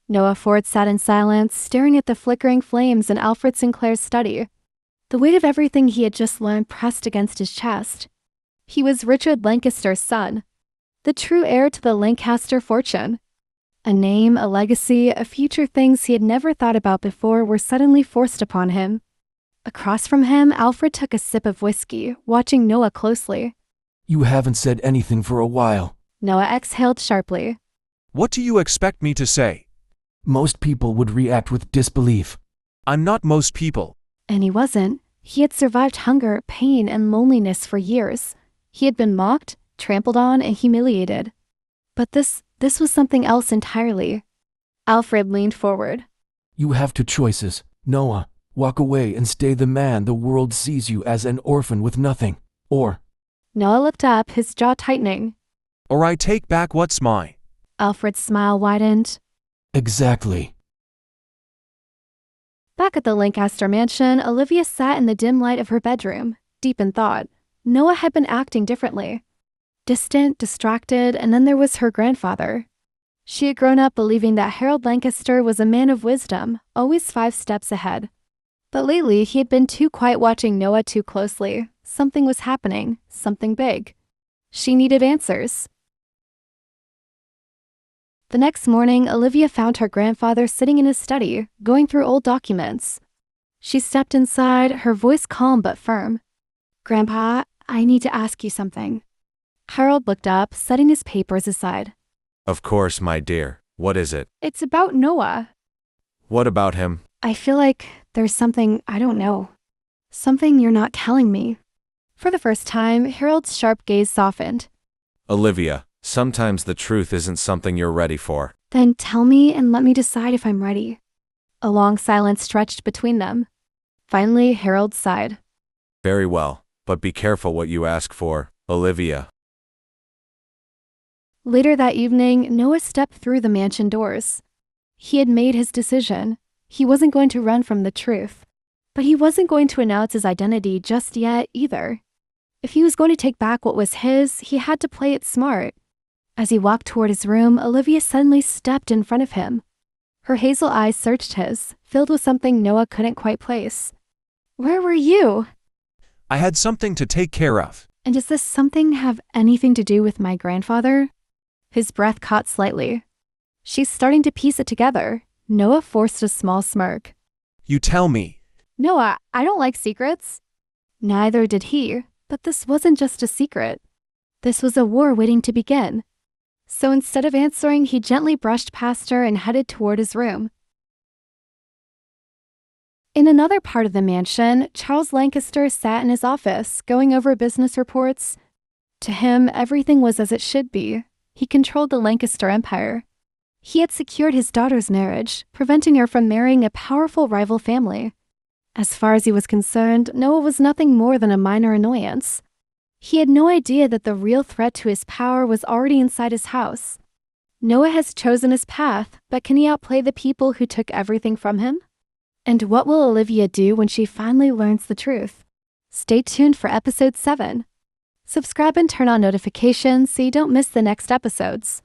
Noah Ford sat in silence, staring at the flickering flames in Alfred Sinclair's study. The weight of everything he had just learned pressed against his chest. He was Richard Lancaster's son, the true heir to the Lancaster fortune. A name, a legacy, a future things he had never thought about before were suddenly forced upon him. Across from him, Alfred took a sip of whiskey, watching Noah closely. You haven't said anything for a while. Noah exhaled sharply. What do you expect me to say? Most people would react with disbelief. I'm not most people. And he wasn't. He had survived hunger, pain, and loneliness for years. He had been mocked, trampled on, and humiliated. But this was something else entirely. Alfred leaned forward. You have two choices, Noah. Walk away and stay the man the world sees you as, an orphan with nothing. Or... Noah looked up, his jaw tightening. Or I take back what's mine. Alfred's smile widened. Exactly. Back at the Lancaster mansion, Olivia sat in the dim light of her bedroom, deep in thought. Noah had been acting differently. Distant, distracted, and then there was her grandfather. She had grown up believing that Harold Lancaster was a man of wisdom, always 5 steps ahead. But lately, he had been too quiet, watching Noah too closely. Something was happening, something big. She needed answers. The next morning, Olivia found her grandfather sitting in his study, going through old documents. She stepped inside, her voice calm but firm. "Grandpa, I need to ask you something." Harold looked up, setting his papers aside. Of course, my dear. What is it? "It's about Noah. What about him? I feel like there's something I don't know. Something you're not telling me." For the first time, Harold's sharp gaze softened. Olivia, sometimes the truth isn't something you're ready for. "Then tell me and let me decide if I'm ready." A long silence stretched between them. Finally, Harold sighed. Very well, but be careful what you ask for, Olivia. Later that evening, Noah stepped through the mansion doors. He had made his decision. He wasn't going to run from the truth. But he wasn't going to announce his identity just yet either. If he was going to take back what was his, he had to play it smart. As he walked toward his room, Olivia suddenly stepped in front of him. Her hazel eyes searched his, filled with something Noah couldn't quite place. "Where were you?" I had something to take care of. "And does this something have anything to do with my grandfather?" His breath caught slightly. She's starting to piece it together. Noah forced a small smirk. You tell me. "Noah, I don't like secrets." Neither did he, but this wasn't just a secret. This was a war waiting to begin. So instead of answering, he gently brushed past her and headed toward his room. In another part of the mansion, Charles Lancaster sat in his office, going over business reports. To him, everything was as it should be. He controlled the Lancaster empire. He had secured his daughter's marriage, preventing her from marrying a powerful rival family. As far as he was concerned, Noah was nothing more than a minor annoyance. He had no idea that the real threat to his power was already inside his house. Noah has chosen his path, but can he outplay the people who took everything from him? And what will Olivia do when she finally learns the truth? Stay tuned for episode 7. Subscribe and turn on notifications so you don't miss the next episodes.